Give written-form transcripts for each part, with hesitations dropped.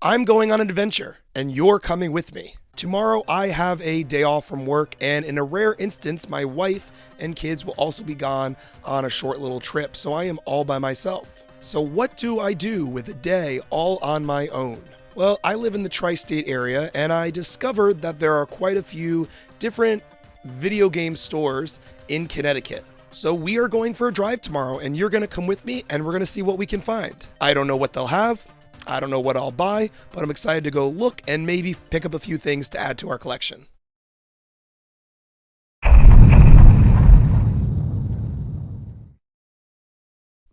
I'm going on an adventure, and you're coming with me. Tomorrow I have a day off from work, and in a rare instance, my wife and kids will also be gone on a short little trip, so I am all by myself. So what do I do with a day all on my own? Well, I live in the tri-state area, and I discovered that there are quite a few different video game stores in Connecticut. So we are going for a drive tomorrow, and you're going to come with me, and we're going to see what we can find. I don't know what they'll have. I don't know what I'll buy, but I'm excited to go look and maybe pick up a few things to add to our collection.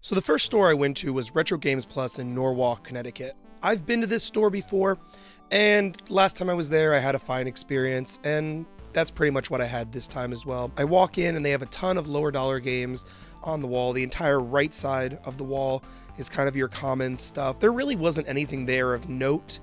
So the first store I went to was retrogames Plus in Norwalk, Connecticut. I've been to this store before, and last time I was there I had a fine experience, and that's pretty much what I had this time as well. I walk in and they have a ton of lower dollar games on the wall. The entire right side of the wall is kind of your common stuff. There really wasn't anything there of note.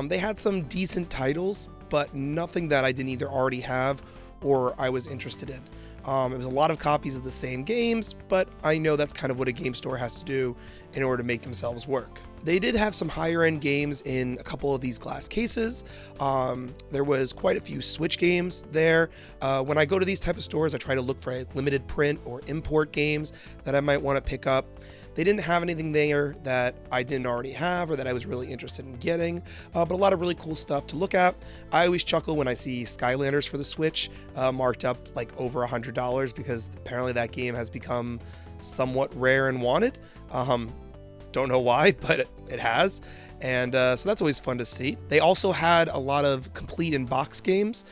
They had some decent titles, but nothing that I didn't either already have or I was interested in. It was a lot of copies of the same games, but I know that's kind of what a game store has to do in order to make themselves work. They did have some higher end games in a couple of these glass cases. There was quite a few Switch games there. When I go to these type of stores, I try to look for limited print or import games that I might want to pick up. They didn't have anything there that I didn't already have or that I was really interested in getting, but a lot of really cool stuff to look at. I always chuckle when I see Skylanders for the Switch marked up like over $100 because apparently that game has become somewhat rare and wanted. Don't know why, but it has. And so that's always fun to see. They also had a lot of complete in box games.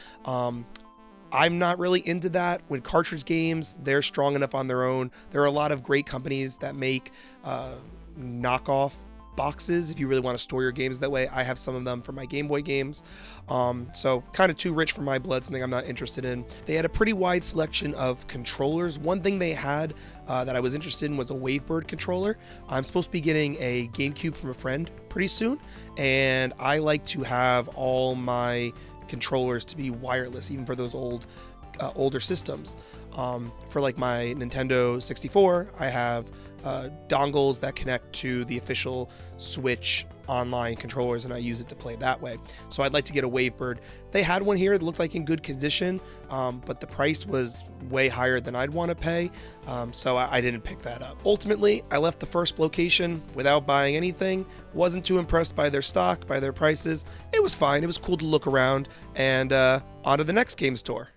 I'm not really into that. With cartridge games, they're strong enough on their own. There are a lot of great companies that make knockoff boxes if you really want to store your games that way. I have some of them for my Game Boy games. So kind of too rich for my blood, something I'm not interested in. They had a pretty wide selection of controllers. One thing they had that I was interested in was a Wavebird controller. I'm supposed to be getting a GameCube from a friend pretty soon, and I like to have all my controllers to be wireless, even for those older systems. For like my Nintendo 64, I have dongles that connect to the official Switch online controllers, and I use it to play that way. So I'd like to get a Wavebird. They had one here that looked like in good condition, but the price was way higher than I'd want to pay, so I didn't pick that up. Ultimately, I left the first location without buying anything. Wasn't too impressed by their stock, by their prices. It was fine. It was cool to look around, and on to the next game store.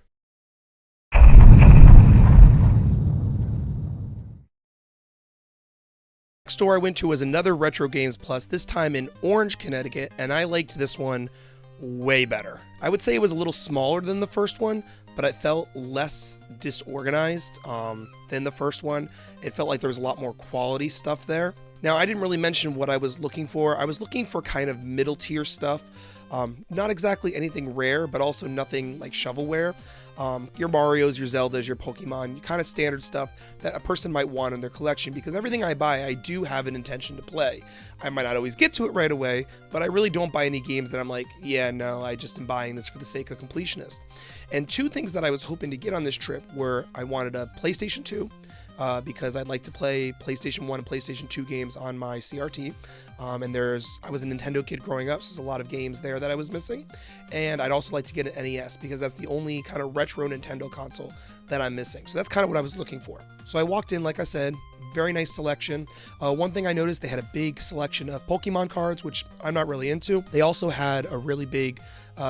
Next store I went to was another Retro Games Plus, this time in Orange, Connecticut, and I liked this one way better. I would say it was a little smaller than the first one, but it felt less disorganized than the first one. It felt like there was a lot more quality stuff there. Now, I didn't really mention what I was looking for. I was looking for kind of middle tier stuff. Not exactly anything rare, but also nothing like shovelware. Your Marios, your Zeldas, your Pokemon, kind of standard stuff that a person might want in their collection, because everything I buy, I do have an intention to play. I might not always get to it right away, but I really don't buy any games that I'm like, yeah, no, I just am buying this for the sake of completionist. And two things that I was hoping to get on this trip were I wanted a PlayStation 2, because I'd like to play PlayStation 1 and PlayStation 2 games on my CRT. And I was a Nintendo kid growing up, so there's a lot of games there that I was missing. And I'd also like to get an NES, because that's the only kind of retro Nintendo console that I'm missing. So that's kind of what I was looking for. So I walked in, like I said, very nice selection. One thing I noticed, they had a big selection of Pokemon cards, which I'm not really into. They also had a really big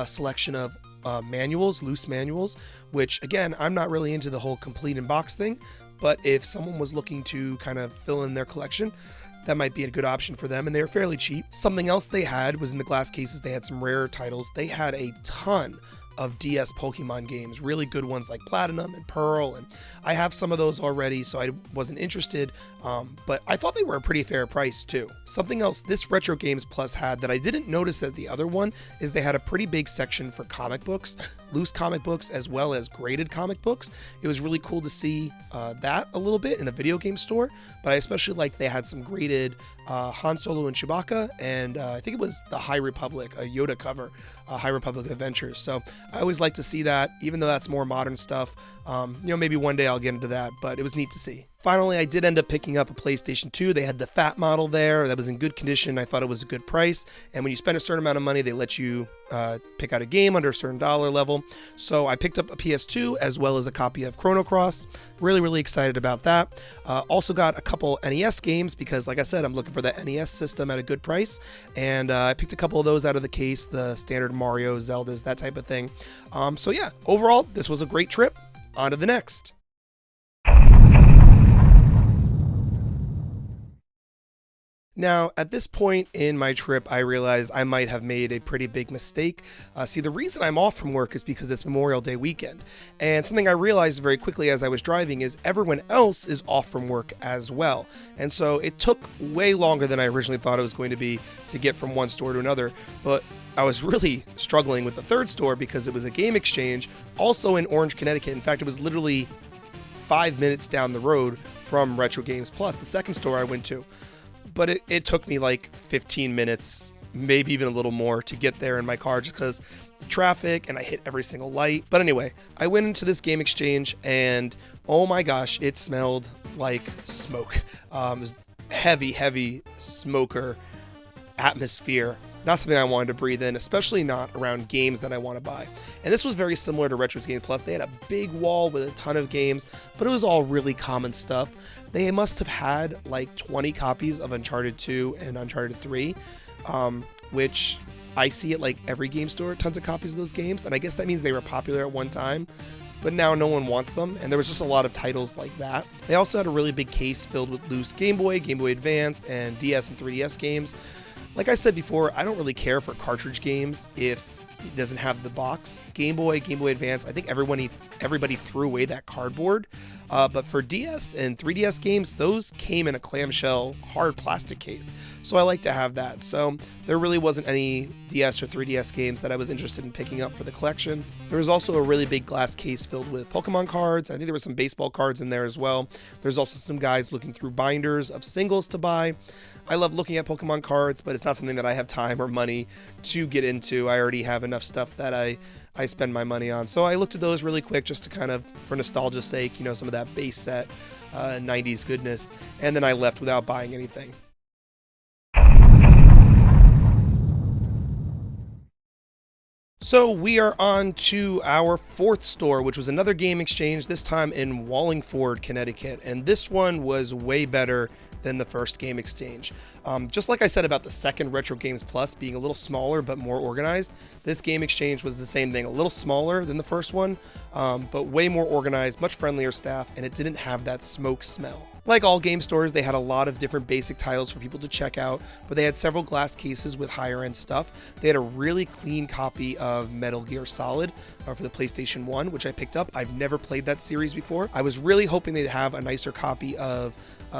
selection of manuals, loose manuals, which again, I'm not really into the whole complete in box thing. But if someone was looking to kind of fill in their collection, that might be a good option for them, and they were fairly cheap. Something else they had was in the glass cases, they had some rare titles. They had a ton of DS Pokemon games, really good ones like Platinum and Pearl, and I have some of those already, so I wasn't interested, but I thought they were a pretty fair price too. Something else this Retro Games Plus had that I didn't notice at the other one is they had a pretty big section for comic books, loose comic books as well as graded comic books. It was really cool to see that a little bit in a video game store, but I especially liked they had some graded Han Solo and Chewbacca, and I think it was the High Republic, a Yoda cover, High Republic Adventures. So I always like to see that, even though that's more modern stuff. Maybe one day I'll get into that, but it was neat to see. Finally, I did end up picking up a PlayStation 2. They had the fat model there that was in good condition. I thought it was a good price. And when you spend a certain amount of money, they let you pick out a game under a certain dollar level. So I picked up a PS2 as well as a copy of Chrono Cross. Really, really excited about that. Also got a couple NES games because, like I said, I'm looking for that NES system at a good price. And I picked a couple of those out of the case, the standard Mario, Zeldas, that type of thing. So yeah, overall, this was a great trip. On to the next. Now, at this point in my trip, I realized I might have made a pretty big mistake. See, the reason I'm off from work is because it's Memorial Day weekend. And something I realized very quickly as I was driving is everyone else is off from work as well. And so it took way longer than I originally thought it was going to be to get from one store to another. But I was really struggling with the third store because it was a game exchange, also in Orange, Connecticut. In fact, it was literally 5 minutes down the road from Retro Games Plus, the second store I went to. But it took me like 15 minutes, maybe even a little more, to get there in my car just because traffic and I hit every single light. But anyway, I went into this game exchange and oh my gosh, it smelled like smoke. It was heavy smoker atmosphere. Not something I wanted to breathe in, especially not around games that I want to buy. And this was very similar to Retro Games Plus. They had a big wall with a ton of games, but it was all really common stuff. They must have had like 20 copies of Uncharted 2 and Uncharted 3, which I see at like every game store, tons of copies of those games. And I guess that means they were popular at one time, but now no one wants them. And there was just a lot of titles like that. They also had a really big case filled with loose Game Boy Advanced, and DS and 3DS games. Like I said before, I don't really care for cartridge games if it doesn't have the box. Game Boy Advance, I think everybody threw away that cardboard. But for DS and 3DS games, those came in a clamshell hard plastic case. So I like to have that. So there really wasn't any DS or 3DS games that I was interested in picking up for the collection. There was also a really big glass case filled with Pokemon cards. I think there were some baseball cards in there as well. There's also some guys looking through binders of singles to buy. I love looking at Pokemon cards, but it's not something that I have time or money to get into. I already have enough stuff that I spend my money on. So I looked at those really quick just to kind of, for nostalgia's sake, you know, some of that base set 90s goodness. And then I left without buying anything. So we are on to our fourth store, which was another game exchange, this time in Wallingford, Connecticut. And this one was way better than the first game exchange. Just like I said about the second Retro Games Plus being a little smaller but more organized, this game exchange was the same thing, a little smaller than the first one, but way more organized, much friendlier staff, and it didn't have that smoke smell. Like all game stores, they had a lot of different basic titles for people to check out, but they had several glass cases with higher end stuff. They had a really clean copy of Metal Gear Solid for the PlayStation 1, which I picked up. I've never played that series before. I was really hoping they'd have a nicer copy of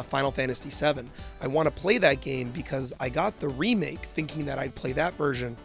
Final Fantasy VII. I want to play that game because I got the remake thinking that I'd play that version,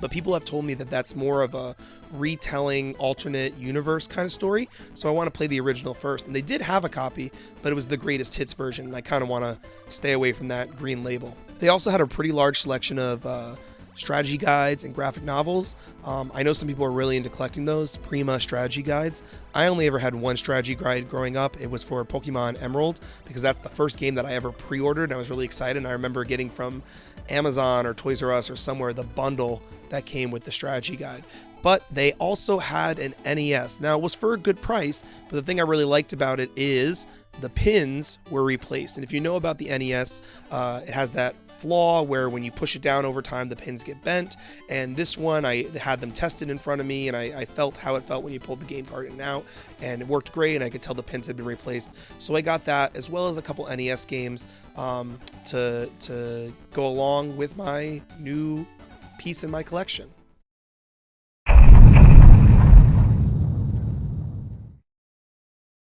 but people have told me that that's more of a retelling alternate universe kind of story, so I want to play the original first. And they did have a copy, but it was the greatest hits version, and I kind of want to stay away from that green label. They also had a pretty large selection of strategy guides and graphic novels. I know some people are really into collecting those Prima strategy guides. I only ever had one strategy guide growing up. It was for Pokemon Emerald because that's the first game that I ever pre-ordered, and I was really excited. And I remember getting from Amazon or Toys R Us or somewhere the bundle that came with the strategy guide. But they also had an NES. Now, it was for a good price, but the thing I really liked about it is the pins were replaced. And if you know about the NES, it has that flaw where when you push it down over time, the pins get bent. And this one, I had them tested in front of me, and I felt how it felt when you pulled the game card in and out, and it worked great, and I could tell the pins had been replaced. So I got that, as well as a couple NES games to go along with my new piece in my collection.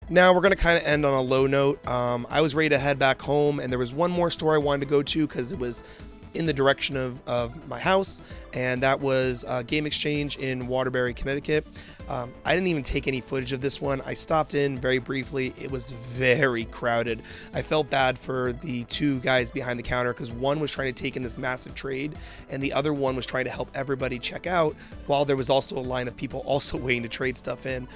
Now we're going to kind of end on a low note. I was ready to head back home, and there was one more store I wanted to go to because it was in the direction of my house, and that was Game Exchange in Waterbury, Connecticut. I didn't even take any footage of this one. I stopped in very briefly. It was very crowded. I felt bad for the two guys behind the counter because one was trying to take in this massive trade and the other one was trying to help everybody check out while there was also a line of people also waiting to trade stuff in.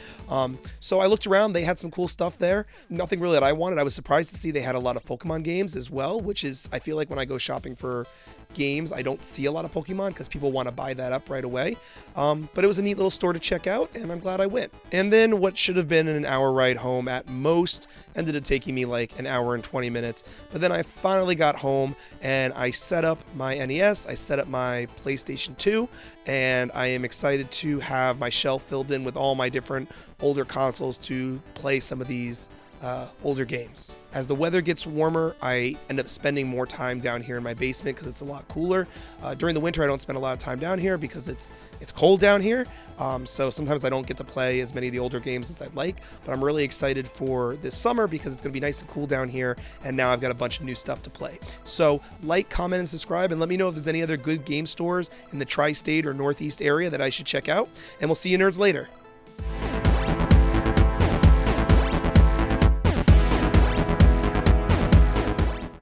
So I looked around. They had some cool stuff there. Nothing really that I wanted. I was surprised to see they had a lot of Pokemon games as well, which is, I feel like when I go shopping for games, I don't see a lot of Pokemon because people want to buy that up right away. But it was a neat little store to check out, and I'm glad I went. And then what should have been an hour ride home at most ended up taking me like an hour and 20 minutes. But then I finally got home and I set up my NES, I set up my PlayStation 2, and I am excited to have my shelf filled in with all my different older consoles to play some of these older games. As the weather gets warmer, I end up spending more time down here in my basement because it's a lot cooler. During the winter, I don't spend a lot of time down here because it's cold down here. So sometimes I don't get to play as many of the older games as I'd like, but I'm really excited for this summer because it's going to be nice and cool down here, and now I've got a bunch of new stuff to play. So like, comment, and subscribe, and let me know if there's any other good game stores in the tri-state or northeast area that I should check out, and we'll see you nerds later.